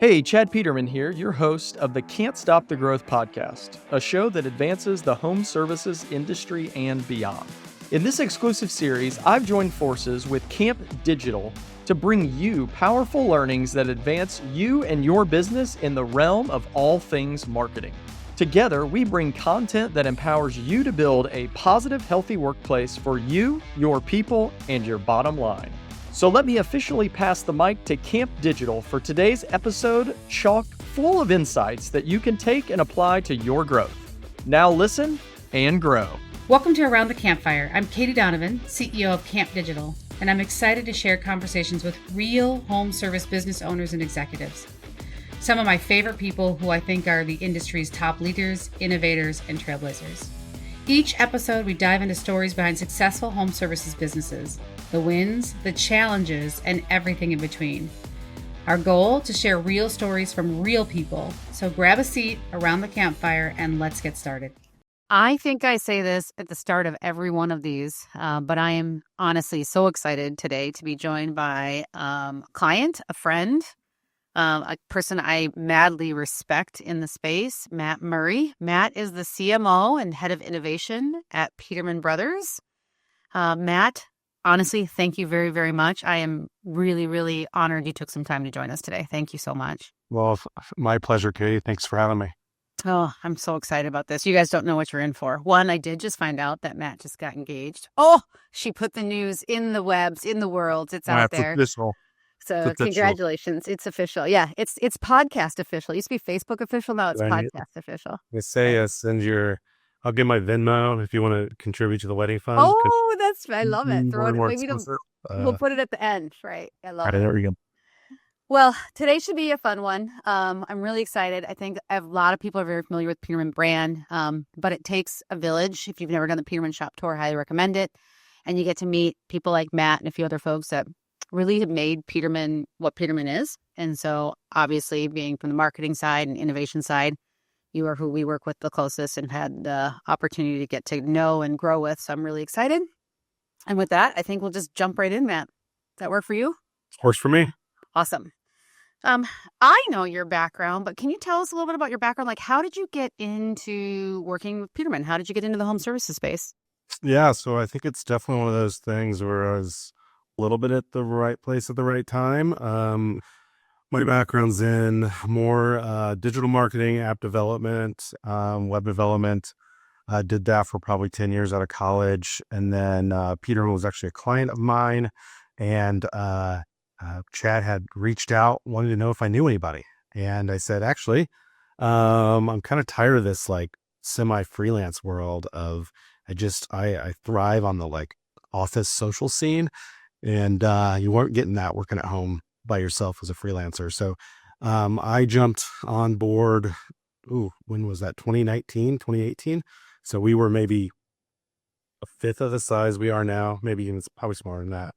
Hey, Chad Peterman here, your host of the Can't Stop the Growth podcast, a show that advances the home services industry and beyond. In this exclusive series, I've joined forces with Camp Digital to bring you powerful learnings that advance you and your business in the realm of all things marketing. Together, we bring content that empowers you to build a positive, healthy workplace for you, your people, and your bottom line. So let me officially pass the mic to Camp Digital for today's episode, chock full of insights that you can take and apply to your growth. Now listen and grow. Welcome to Around the CAMPfire. I'm Katie Donovan, CEO of Camp Digital, and I'm excited to share conversations with real home service business owners and executives. Some of my favorite people who I think are the industry's top leaders, innovators, and trailblazers. Each episode, we dive into stories behind successful home services businesses, the wins, the challenges, and everything in between. Our goal, to share real stories from real people. So grab a seat around the campfire and let's get started. I think I say this at the start of every one of these, but I am honestly so excited today to be joined by a client, a friend, a person I madly respect in the space, Matt Murray. Matt is the CMO and head of innovation at Peterman Brothers. Matt, honestly, thank you very, very much. I am really, really honored you took some time to join us today. Thank you so much. Well, my pleasure, Katie. Thanks for having me. Oh, I'm so excited about this. You guys don't know what you're in for. One, I did just find out that Matt just got engaged. Oh, she put the news in the webs, in the world. It's out there. Official. So congratulations. It's official. Yeah, it's podcast official. It used to be Facebook official. Now it's podcast official. They say I'll give my Venmo if you want to contribute to the wedding fund. Oh, I love it. Throw it. Maybe we'll put it at the end, right? I love it. There we go. Well, today should be a fun one. I'm really excited. I think a lot of people are very familiar with Peterman brand, but it takes a village. If you've never done the Peterman shop tour, I highly recommend it. And you get to meet people like Matt and a few other folks that really have made Peterman what Peterman is. And so obviously being from the marketing side and innovation side, you are who we work with the closest and had the opportunity to get to know and grow with. So I'm really excited. And with that, I think we'll just jump right in, Matt. Does that work for you? Works for me. Awesome. I know your background, but can you tell us a little bit about your background? Like, how did you get into working with Peterman? How did you get into the home services space? Yeah, so I think it's definitely one of those things where I was a little bit at the right place at the right time. My background's in more digital marketing, app development, web development. I did that for probably 10 years out of college. And then Peterman was actually a client of mine. And Chad had reached out, wanted to know if I knew anybody. And I said, actually, I'm kind of tired of this like semi-freelance world of I thrive on the like office social scene. And you weren't getting that working at home by yourself as a freelancer. So I jumped on board. When was that? 2019, 2018. So we were maybe a fifth of the size we are now, maybe even probably smaller than that.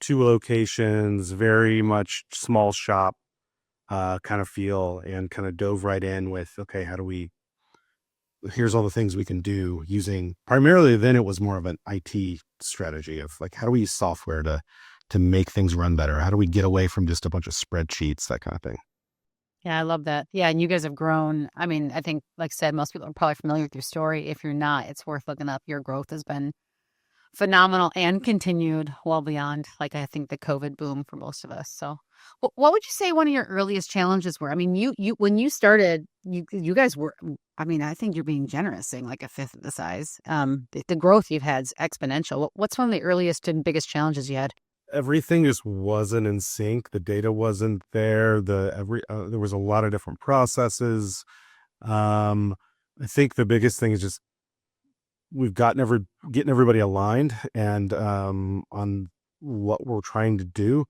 2 locations, very much small shop kind of feel, and kind of dove right in with, okay, here's all the things we can do using primarily, then it was more of an IT strategy of like, how do we use software to make things run better? How do we get away from just a bunch of spreadsheets, that kind of thing? Yeah, I love that. Yeah, and you guys have grown. I mean, I think, like I said, most people are probably familiar with your story. If you're not, it's worth looking up. Your growth has been phenomenal and continued well beyond, like, I think the COVID boom for most of us. So what would you say one of your earliest challenges were? I mean, you when you started, you guys were, I mean, I think you're being generous saying like a fifth of the size. The growth you've had is exponential. What's one of the earliest and biggest challenges you had? Everything just wasn't in sync. The data wasn't there. There was a lot of different processes. I think the biggest thing is just we've getting everybody aligned and on what we're trying to do.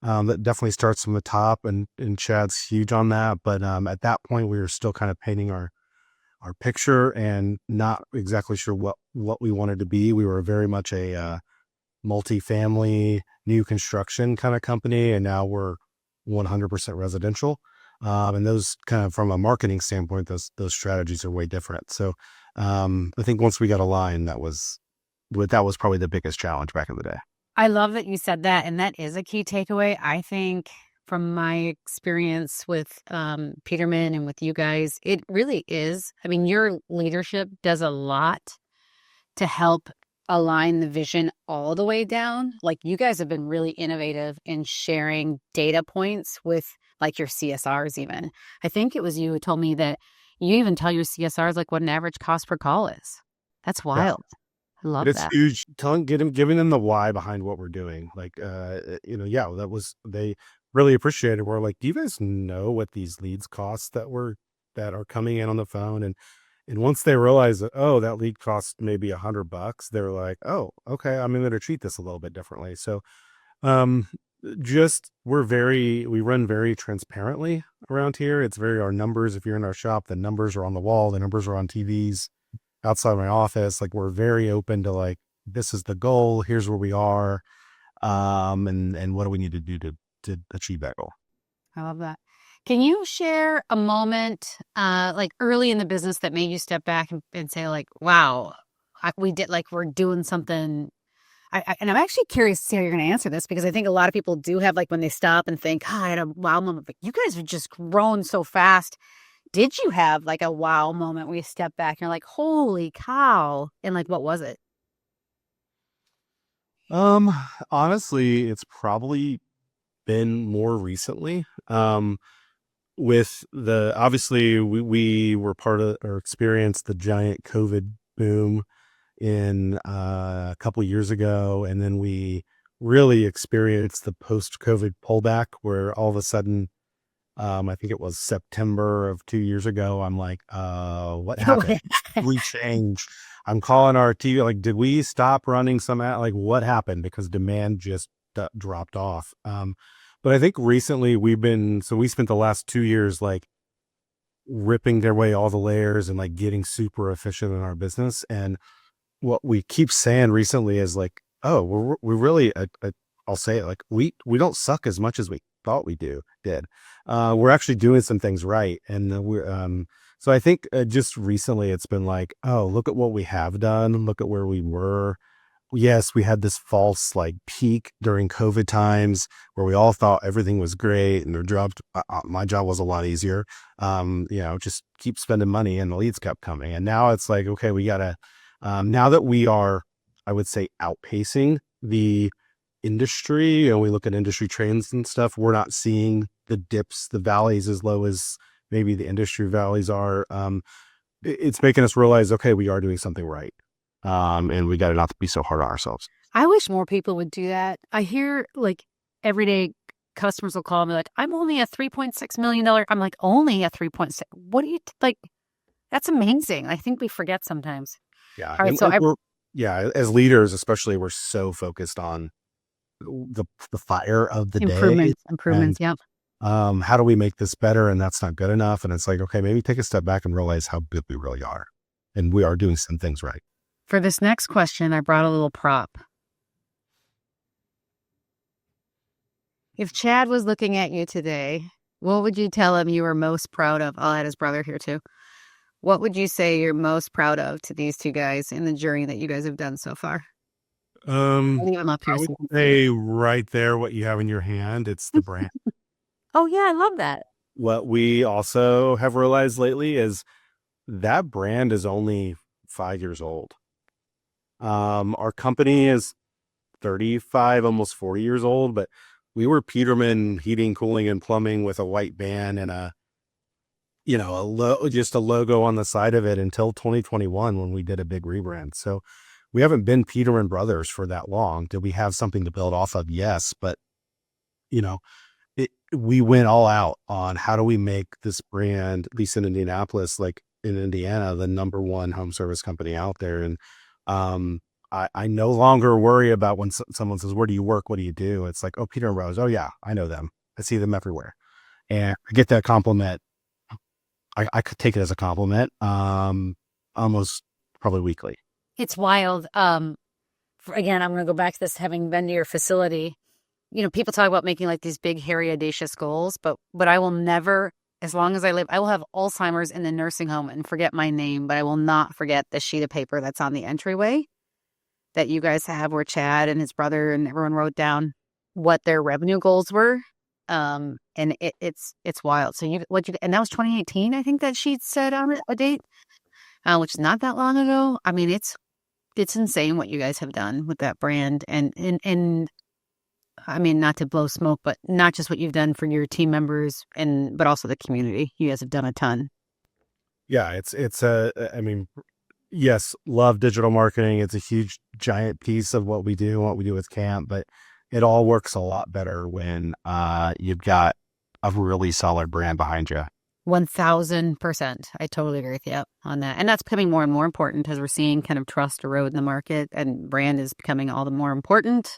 That definitely starts from the top, and Chad's huge on that. But at that point, we were still kind of painting our picture and not exactly sure what we wanted to be. We were very much a multifamily new construction kind of company, and now we're 100% residential. And those kind of, from a marketing standpoint, those strategies are way different. So I think once we got aligned, that was probably the biggest challenge back in the day. I love that you said that. And that is a key takeaway. I think from my experience with Peterman and with you guys, it really is. I mean, your leadership does a lot to help align the vision all the way down. Like, you guys have been really innovative in sharing data points with like your CSRs even. I think it was you who told me that you even tell your CSRs like what an average cost per call is. That's Yeah. wild. I love It's that. huge. Giving them the why behind what we're doing. Like, yeah, they really appreciate it. We're like, do you guys know what these leads cost that are coming in on the phone? And once they realize that, oh, that lead costs maybe $100, they're like, oh, okay, I'm going to treat this a little bit differently. So, um, we run very transparently around here. It's very, our numbers, if you're in our shop, the numbers are on the wall, the numbers are on TVs outside my office. Like, we're very open to like, this is the goal, here's where we are. And what do we need to do to achieve that goal? I love that. Can you share a moment like early in the business that made you step back and say like, wow, we're doing something. And I'm actually curious to see how you're going to answer this, because I think a lot of people do have like when they stop and think, I had a wow moment, but you guys have just grown so fast. Did you have like a wow moment where you step back and you're like, holy cow? And like, what was it? Honestly, it's probably been more recently. With obviously we were part of or experienced the giant COVID boom in a couple years ago, and then we really experienced the post-COVID pullback where all of a sudden, I think it was September of 2 years ago, I'm like, what happened? We changed. I'm calling our TV, like, did we stop running some ad? Like, what happened? Because demand just dropped off. But I think recently we spent the last 2 years like ripping their way all the layers and like getting super efficient in our business. And what we keep saying recently is like, oh, we're really, I'll say it, like, we don't suck as much as we thought we did. We're actually doing some things right. And so I think just recently it's been like, oh, look at what we have done. Look at where we were. Yes, we had this false like peak during COVID times where we all thought everything was great and my job was a lot easier. Just keep spending money and the leads kept coming. And now it's like, okay, we gotta, now that we are, I would say, outpacing the industry, and we look at industry trends and stuff, we're not seeing the dips, the valleys as low as maybe the industry valleys are. It's making us realize, okay, we are doing something right. And we got to not be so hard on ourselves. I wish more people would do that. I hear like every day customers will call me like, I'm only a $3.6 million. I'm like, only a 3.6. What do you like? That's amazing. I think we forget sometimes. Yeah. All right. So as leaders, especially, we're so focused on the fire of the day. Improvements. Yep. How do we make this better? And that's not good enough. And it's like, okay, maybe take a step back and realize how good we really are. And we are doing some things right. For this next question, I brought a little prop. If Chad was looking at you today, what would you tell him you were most proud of? I'll add his brother here too. What would you say you're most proud of to these two guys in the journey that you guys have done so far? I would say right there, what you have in your hand, it's the brand. Oh yeah, I love that. What we also have realized lately is that brand is only 5 years old. Our company is 35, almost 40 years old, but we were Peterman Heating, Cooling, and Plumbing with a white band and just a logo on the side of it until 2021 when we did a big rebrand. So we haven't been Peterman Brothers for that long. Did we have something to build off of? Yes, but we went all out on how do we make this brand, at least in Indianapolis, like in Indiana, the number one home service company out there. And I no longer worry about when someone says, where do you work? What do you do? It's like, oh, Peterman Brothers. Oh yeah, I know them. I see them everywhere. And I get that compliment. I could take it as a compliment, almost probably weekly. It's wild. Again, I'm going to go back to this, having been to your facility. People talk about making like these big, hairy, audacious goals, but I will never, as long as I live, I will have Alzheimer's in the nursing home and forget my name, but I will not forget the sheet of paper that's on the entryway that you guys have, where Chad and his brother and everyone wrote down what their revenue goals were And it's wild. So and that was 2018, I think that she said on a date, which is not that long ago. I mean, it's insane what you guys have done with that brand. And I mean, not to blow smoke, but not just what you've done for your team members but also the community. You guys have done a ton. Yeah, I mean, yes, love digital marketing. It's a huge, giant piece of what we do with Camp, but it all works a lot better when you've got a really solid brand behind you. 1000%. I totally agree with you on that. And that's becoming more and more important as we're seeing kind of trust erode in the market, and brand is becoming all the more important.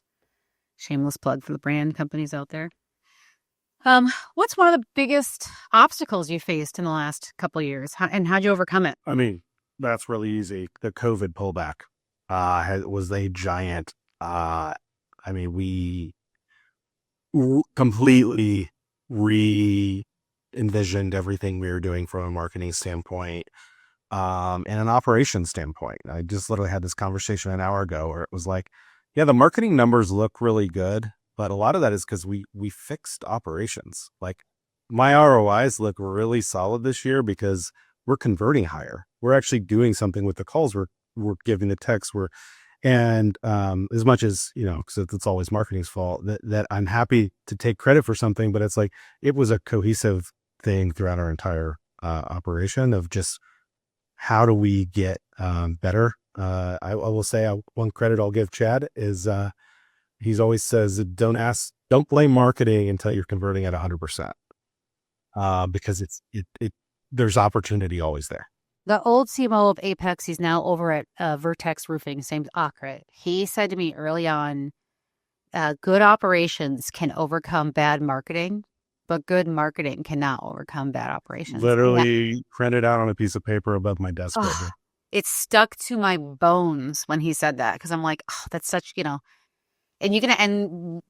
Shameless plug for the brand companies out there. What's one of the biggest obstacles you faced in the last couple of years, and how'd you overcome it? I mean, that's really easy. The COVID pullback was a giant. I mean, we completely re-envisioned everything we were doing from a marketing standpoint and an operations standpoint. I just literally had this conversation an hour ago where it was like, yeah, the marketing numbers look really good, but a lot of that is because we fixed operations. Like, my ROIs look really solid this year because we're converting higher. We're actually doing something with the calls we're giving, the texts and as much as, because it's always marketing's fault, that I'm happy to take credit for something, but it's like, it was a cohesive thing throughout our entire operation of just how do we get better. I will say one credit I'll give Chad is he's always says, don't blame marketing until you're converting at 100%, because there's opportunity always there. The old CMO of Apex, he's now over at Vertex Roofing. His name's Akrit. He said to me early on, good operations can overcome bad marketing, but good marketing cannot overcome bad operations. Literally printed out on a piece of paper above my desk. Right, it stuck to my bones when he said that, because I'm like, oh, that's such, and you can,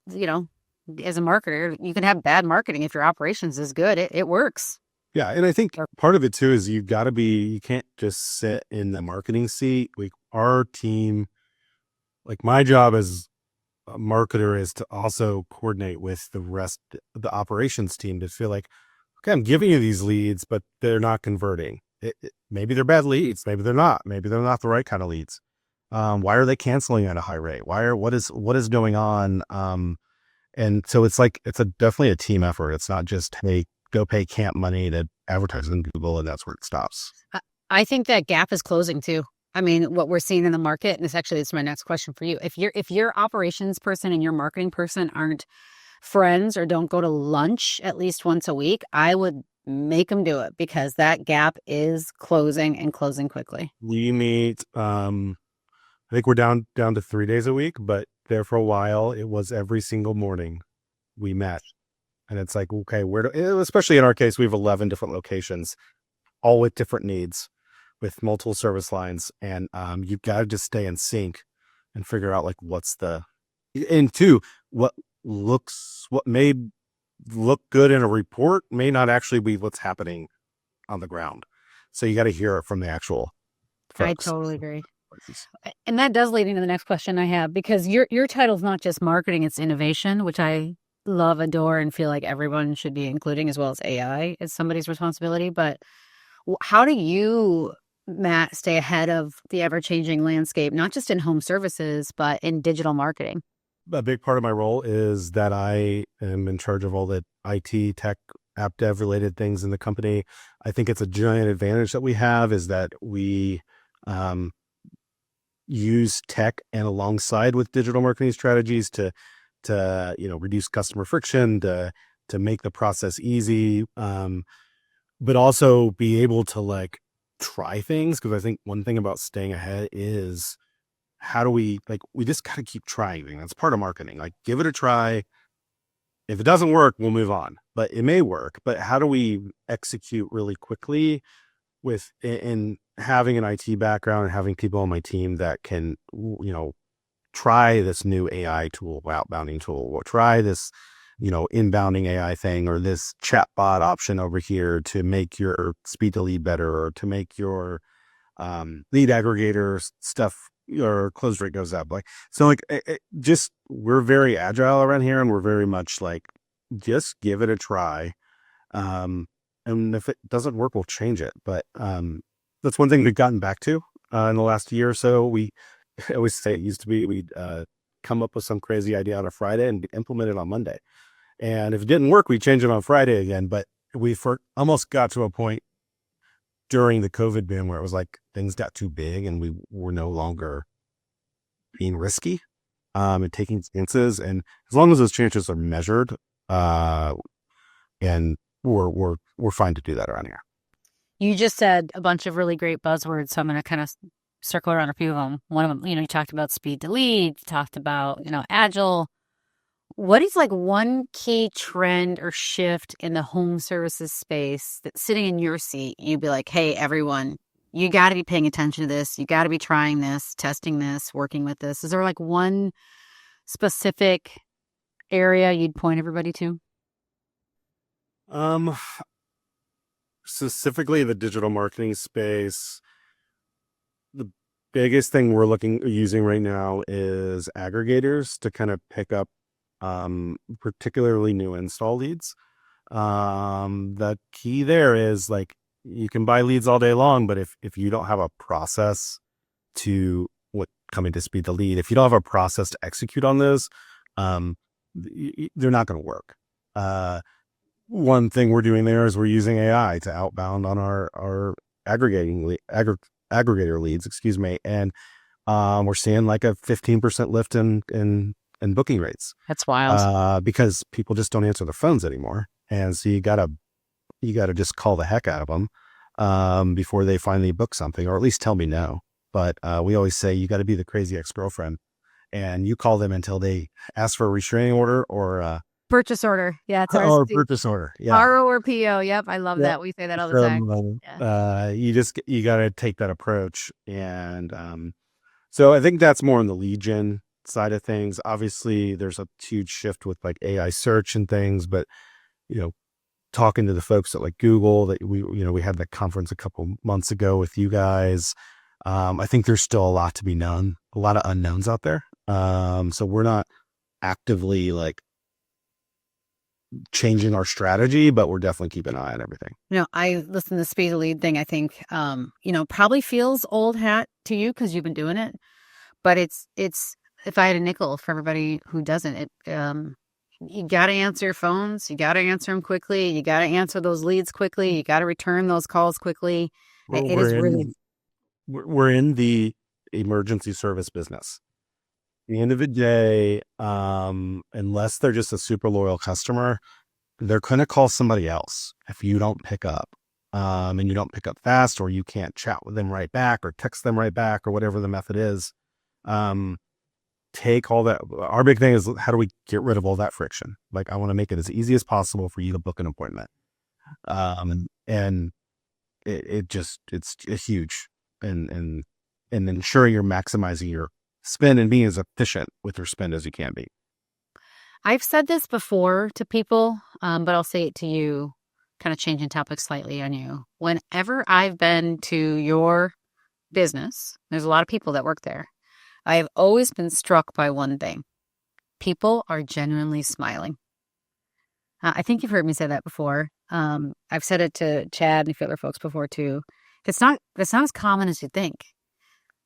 as a marketer, you can have bad marketing if your operations is good. It works. Yeah. And I think part of it too is you can't just sit in the marketing seat. Our team, like, my job as a marketer is to also coordinate with the rest of the operations team to feel like, okay, I'm giving you these leads, but they're not converting. Maybe they're bad leads. Maybe they're not. Maybe they're not the right kind of leads. Why are they canceling at a high rate? What is going on? And so it's definitely a team effort. It's not just, hey, go pay Camp money to advertise on Google and that's where it stops. I think that gap is closing too. I mean, what we're seeing in the market, and it's my next question for you. If your operations person and your marketing person aren't friends or don't go to lunch at least once a week, I would make them do it, because that gap is closing and closing quickly. We meet, I think we're down to 3 days a week, but there for a while, it was every single morning we met. And it's like, okay, especially in our case, we have 11 different locations, all with different needs, with multiple service lines. And you've got to just stay in sync and figure out, like, what may look good in a report may not actually be what's happening on the ground. So you got to hear it from the actual folks. I totally agree. And that does lead into the next question I have, because your title is not just marketing, it's innovation, which I love, adore, and feel like everyone should be including, as well as AI is somebody's responsibility. But how do you, Matt, stay ahead of the ever-changing landscape, not just in home services, but in digital marketing? A big part of my role is that I am in charge of all the IT, tech, app dev related things in the company. I think it's a giant advantage that we have is that we use tech and alongside with digital marketing strategies to reduce customer friction, to make the process easy, but also be able to, like, try things. Because I think one thing about staying ahead is how do we just got to keep trying things. That's part of marketing. Like, give it a try. If it doesn't work, we'll move on, but it may work. But how do we execute really quickly in having an IT background and having people on my team that can, try this new AI tool, outbounding tool, or try this, inbounding AI thing, or this chatbot option over here to make your speed to lead better, or to make your lead aggregator stuff, your close rate goes up. We're very agile around here, and we're very much like just give it a try. And if it doesn't work, we'll change it. But that's one thing we've gotten back to in the last year or so. I always say it used to be we'd come up with some crazy idea on a Friday and implement it on Monday. And if it didn't work, we change it on Friday again. But almost got to a point during the COVID boom where it was like things got too big and we were no longer being risky and taking chances. And as long as those chances are measured, and we're fine to do that around here. You just said a bunch of really great buzzwords, so I'm going to kind of circle around a few of them. One of them, you talked about speed to lead, you talked about, agile. What is like one key trend or shift in the home services space that sitting in your seat, you'd be like, hey, everyone, you got to be paying attention to this. You got to be trying this, testing this, working with this. Is there like one specific area you'd point everybody to? Specifically the digital marketing space, the biggest thing we're using right now is aggregators to kind of pick up particularly new install leads. The key there is like you can buy leads all day long, but if you don't have a process to coming to speed the lead, if you don't have a process to execute on those, they're not going to work. One thing we're doing there is we're using AI to outbound on our aggregator leads, and we're seeing like a 15% lift in booking rates. That's wild. Because people just don't answer their phones anymore, and so you gotta just call the heck out of them before they finally book something, or at least tell me no. But we always say you got to be the crazy ex-girlfriend, and you call them until they ask for a restraining order or purchase order. Yeah, it's or purchase order. Yeah, RO or PO. Yep, I love that. We say that all the time. You got to take that approach, and so I think that's more on the lead gen side of things. Obviously, there's a huge shift with like AI search and things, but talking to the folks at like Google that we had that conference a couple months ago with you guys. I think there's still a lot to be known, a lot of unknowns out there. So we're not actively like changing our strategy, but we're definitely keeping an eye on everything. I listen to the speed of lead thing. I think, probably feels old hat to you because you've been doing it, but it's, if I had a nickel for everybody who doesn't, you got to answer your phones. You got to answer them quickly. You got to answer those leads quickly. You got to return those calls quickly. We're in the emergency service business. At the end of the day, unless they're just a super loyal customer, they're going to call somebody else if you don't pick up, and you don't pick up fast, or you can't chat with them right back or text them right back or whatever the method is. Take all that. Our big thing is how do we get rid of all that friction? Like I want to make it as easy as possible for you to book an appointment. And it's huge and ensuring you're maximizing your spend and being as efficient with your spend as you can be. I've said this before to people, but I'll say it to you, kind of changing topics slightly on you. Whenever I've been to your business, there's a lot of people that work there. I've always been struck by one thing. People are genuinely smiling. I think you've heard me say that before. I've said it to Chad and a few other folks before too. It's not as common as you think.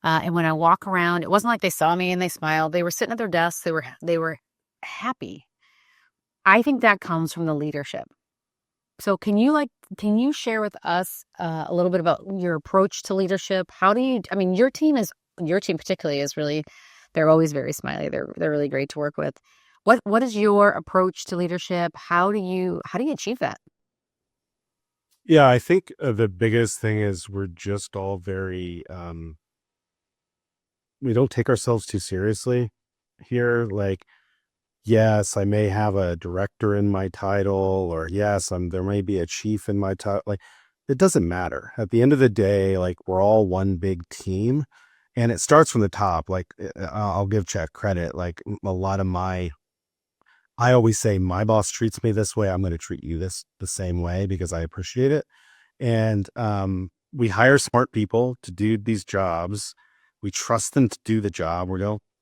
And when I walk around, it wasn't like they saw me and they smiled. They were sitting at their desks. They were happy. I think that comes from the leadership. So can you share with us a little bit about your approach to leadership? Your team particularly is really, they're always very smiley. They're really great to work with. What is your approach to leadership? How do you achieve that? Yeah, I think the biggest thing is we're just all very, we don't take ourselves too seriously here. Like, yes, I may have a director in my title, or yes, there may be a chief in my title. Like, it doesn't matter. At the end of the day, like we're all one big team, and it starts from the top. Like, I'll give Chad credit. Like I always say, my boss treats me this way, I'm going to treat you the same way because I appreciate it. And we hire smart people to do these jobs. We trust them to do the job.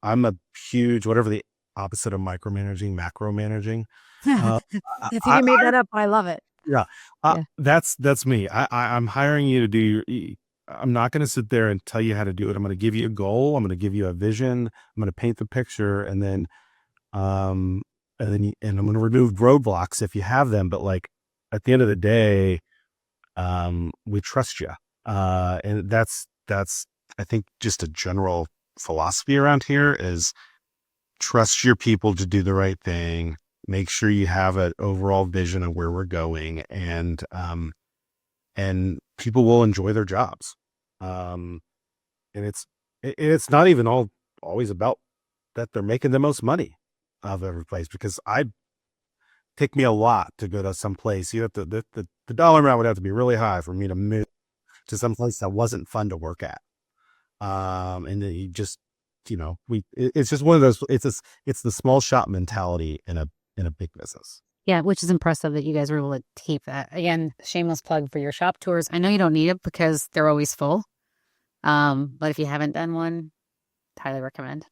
I'm a huge, whatever the opposite of micromanaging, macro managing. I think you made that up, but I love it. Yeah. Yeah. That's me. I'm hiring you to do I'm not going to sit there and tell you how to do it. I'm going to give you a goal. I'm going to give you a vision. I'm going to paint the picture, and then I'm going to remove roadblocks if you have them. But like at the end of the day, we trust you. And that's, I think, just a general philosophy around here is trust your people to do the right thing. Make sure you have an overall vision of where we're going, and people will enjoy their jobs. And it's not even always about that they're making the most money of every place, because take me a lot to go to some place. You have to, the dollar amount would have to be really high for me to move to some place that wasn't fun to work at. And then you just, it's just one of those, it's the small shop mentality in a big business. Yeah, which is impressive that you guys were able to keep that. Again, shameless plug for your shop tours. I know you don't need it because they're always full. But if you haven't done one, highly recommend.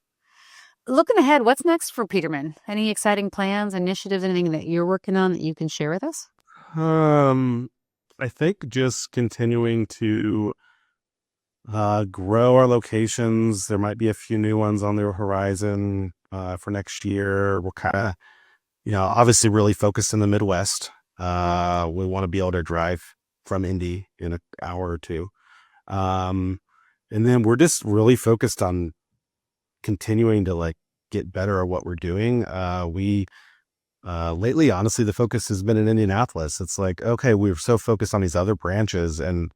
Looking ahead, what's next for Peterman? Any exciting plans, initiatives, anything that you're working on that you can share with us? I think just continuing to grow our locations. There might be a few new ones on the horizon for next year. We're kind of, obviously really focused in the Midwest. We want to be able to drive from Indy in an hour or two. And then we're just really focused on continuing to like get better at what we're doing. Lately, honestly, the focus has been in Indianapolis. It's like, okay, we're so focused on these other branches, and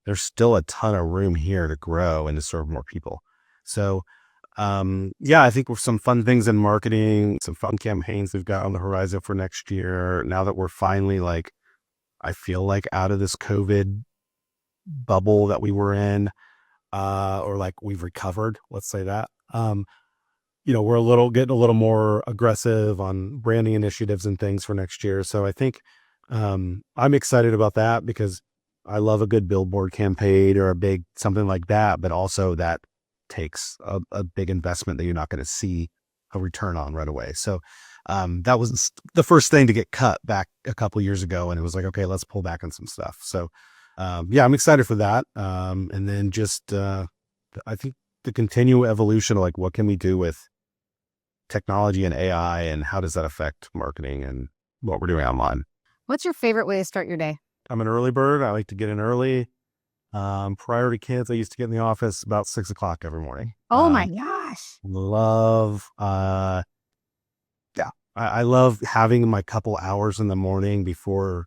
there's still a ton of room here to grow and to serve more people. So, I think with some fun things in marketing, some fun campaigns we've got on the horizon for next year. Now that we're finally like, I feel like out of this COVID bubble that we were in, or like we've recovered, let's say that. We're getting a little more aggressive on branding initiatives and things for next year. So I think I'm excited about that, because I love a good billboard campaign or something like that, but also that takes a big investment that you're not going to see a return on right away. So that was the first thing to get cut back a couple years ago, and it was like, okay, let's pull back on some stuff. So I'm excited for that. And then just I think the continual evolution of like, what can we do with technology and AI, and how does that affect marketing and what we're doing online? What's your favorite way to start your day? I'm an early bird. I like to get in early. Prior to kids, I used to get in the office about 6 o'clock every morning. Oh my gosh. I love having my couple hours in the morning before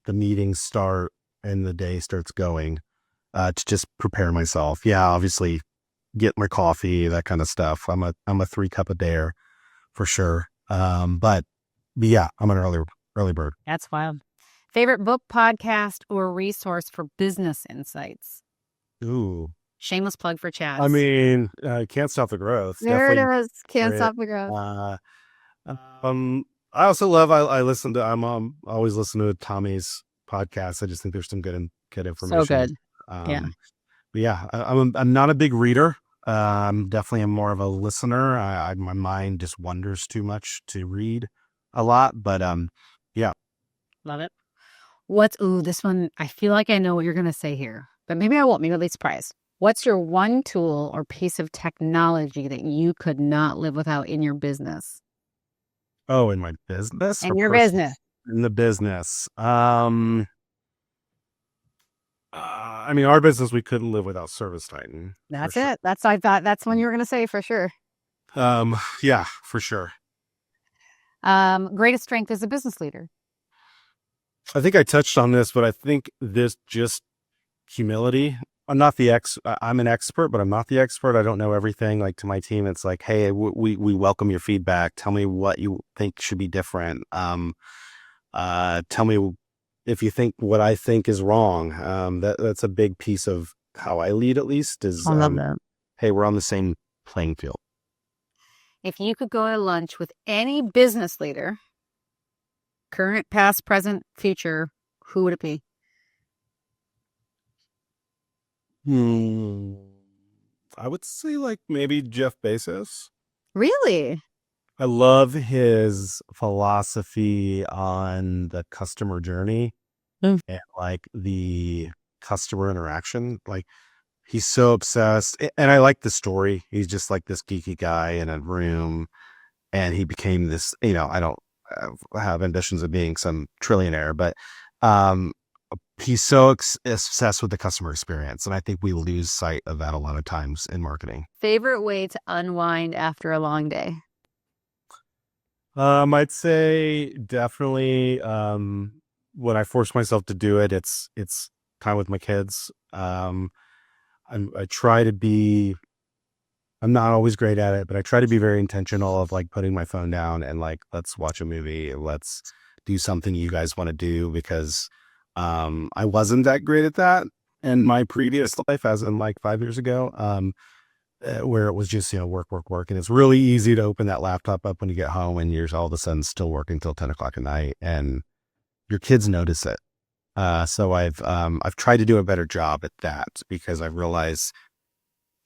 the meetings start and the day starts going, to just prepare myself. Yeah, obviously get my coffee, that kind of stuff. I'm a 3-cup-a-dayer for sure. But yeah, I'm an early bird. That's wild. Favorite book, podcast, or resource for business insights? Ooh. Shameless plug for Chaz. I mean, Can't Stop the Growth. There Definitely it is. Can't great. Stop the Growth. I also love, I'm always listening to Tommy's podcast. I just think there's some good information. So good. But yeah, I'm not a big reader. I'm definitely more of a listener. My mind just wanders too much to read a lot, but yeah. Love it. This one, I feel like I know what you're going to say here, but maybe I won't. Maybe I'll be surprised. What's your one tool or piece of technology that you could not live without in your business? Oh, in my business? In your business. In the business. I mean, our business, we couldn't live without Service Titan. That's it. Sure. I thought that's one you were going to say for sure. Yeah, for sure. Greatest strength as a business leader. I think I touched on this, but I think this just humility. I'm an expert, but I'm not the expert. I don't know everything. Like to my team, it's like, hey, we welcome your feedback. Tell me what you think should be different. Tell me if you think what I think is wrong. That's a big piece of how I lead, at least, is I love that. Hey, we're on the same playing field. If you could go to lunch with any business leader, current, past, present, future, who would it be? I would say like maybe Jeff Bezos. Really? I love his philosophy on the customer journey and like the customer interaction. Like he's so obsessed, and I like the story. He's just like this geeky guy in a room, and he became this. I don't have ambitions of being some trillionaire, but um, he's so obsessed with the customer experience, and I think we lose sight of that a lot of times in marketing. Favorite way to unwind after a long day? I'd say definitely when I force myself to do it, it's time with my kids. I try to be. I'm not always great at it, but I try to be very intentional of like putting my phone down and like, let's watch a movie, let's do something you guys want to do, because I wasn't that great at that in my previous life, as in like 5 years ago, where it was just, work. And it's really easy to open that laptop up when you get home and you're all of a sudden still working till 10 o'clock at night, and your kids notice it. So I've tried to do a better job at that, because I realize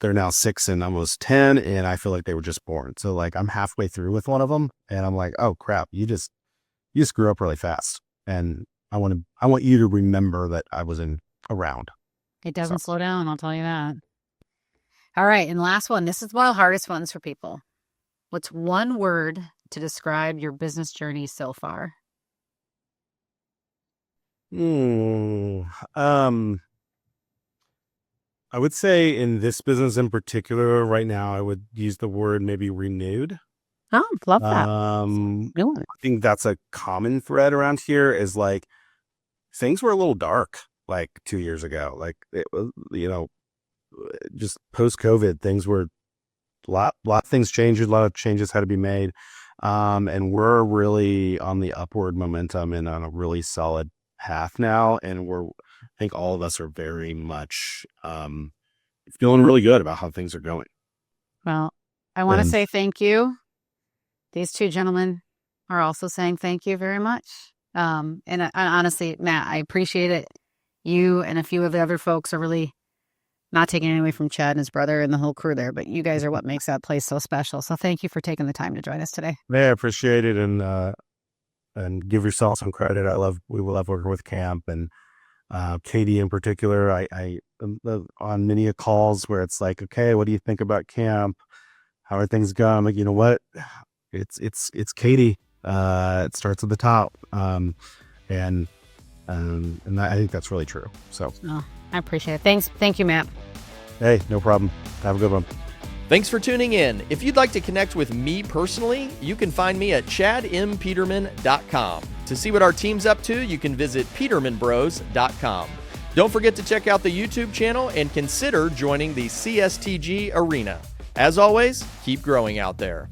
they're now 6 and almost 10, and I feel like they were just born. So like I'm halfway through with one of them, and I'm like, oh crap, you just grew up really fast, and I want you to remember that I was around. It doesn't slow down, I'll tell you that. All right, and last one. This is one of the hardest ones for people. What's one word to describe your business journey so far? I would say in this business in particular right now, I would use the word maybe renewed. Oh, love that. I think that's a common thread around here, is like things were a little dark like 2 years ago. Like it was, just post COVID, things were a lot of things changed. A lot of changes had to be made. And we're really on the upward momentum and on a really solid path now. And I think all of us are very much feeling really good about how things are going. Well, I want to say thank you. These two gentlemen are also saying thank you very much. And I, honestly, Matt, I appreciate it. You and a few of the other folks are really not taking it away from Chad and his brother and the whole crew there, but you guys are what makes that place so special. So thank you for taking the time to join us today. Yeah, I appreciate it, and give yourself some credit. We love working with Camp, and Katie in particular. I on many calls where it's like, okay, what do you think about Camp? How are things going? I'm like, you know what? It's Katie. It starts at the top, and I think that's really true. So, I appreciate it. Thank you, Matt. Hey, no problem. Have a good one. Thanks for tuning in. If you'd like to connect with me personally, you can find me at chadmpeterman.com. To see what our team's up to, you can visit petermanbros.com. Don't forget to check out the YouTube channel and consider joining the CSTG Arena. As always, keep growing out there.